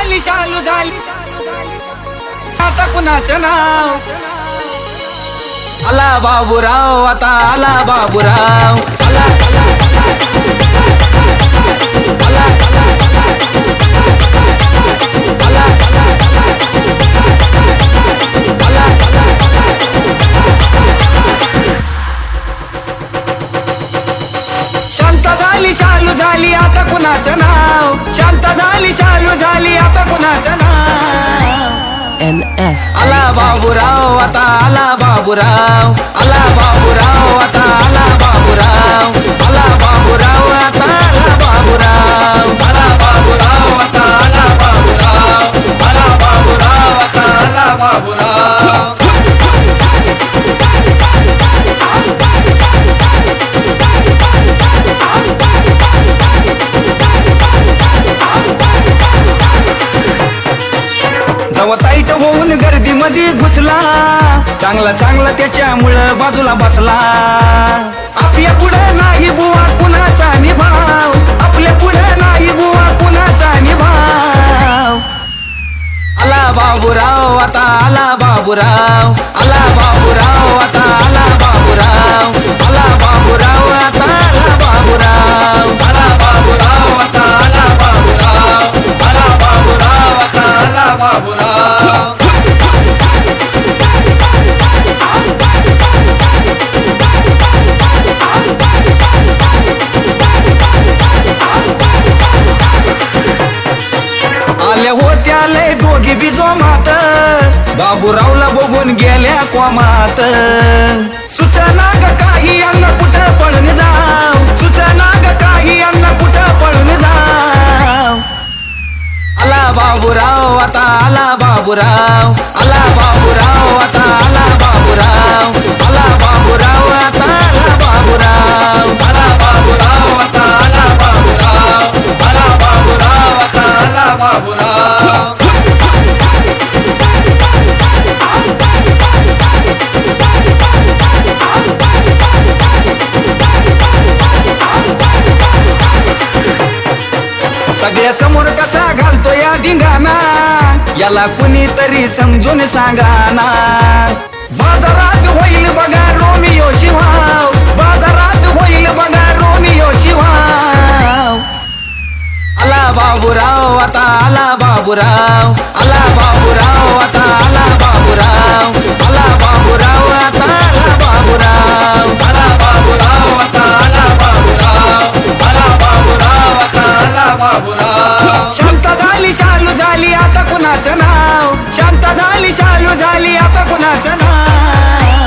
झाली शालू झाली आता कुणाचं नाव आला बाबूराव आता आला बाबूराव आला शांत झाली शालू झाली आता कुणाचं नाव शांत झाली शालू झाली आता कुणाचं नाव NS आला बाबूराव आता आला बाबूराव आला बाबूराव आता आला बाबूराव आला बाबूराव आता आला बाबूराव आला बाबूराव आता आला बाबूराव आला बाबूराव आता आला बाबूराव जवा ताईट होऊन गर्दीमध्ये घुसला चांगला चांगला त्याच्यामुळं बाजूला बसला आपल्या पुढे नाही बुवा कुणाचा निभाव आपल्या पुढे नाही बुवा कुणाचा निभाव आला बाबूराव आता आला बाबूराव आला बाबूराव आता आला बाबूराव आला बाबूराव आता आला बाबूराव आला बाबूराव आता आला बाबूराव आला बाबूराव आता आला बाबूराव आल्या होत्या लय दोघी बिजो मात बाबूरावला बघून गेल्या कोमात सुचना ग काही यांना कुठं पळून जाव सुचना ग काही यांना कुठं पळून जाव आला बाबूराव आता आला बाबूराव आला बाबूराव आता आला बाबूराव आला बाबूराव आता आला बाबूराव आला बाबूराव आता आला बाबूराव आला बाबूराव आता आला बाबूराव सगळ्या समोर कसा घालतो या धिंगाणा याला कुणीतरी समजून सांगाना बाजारात होईल बघा रोमियोची वाव बाजारात होईल बघा रोमियोची वाव आला बाबूराव आता आला बाबूराव आला बाबूराव आता आला बाबूराव आला बाबूराव आता आला बाबूराव आला बाबूराव आता आला बाबूराव आला बाबूराव आता आला बाबूराव शांत झाली शालू झाली आता कुणाचं नाव शांत झाली शालू झाली आता कुणाचं नाव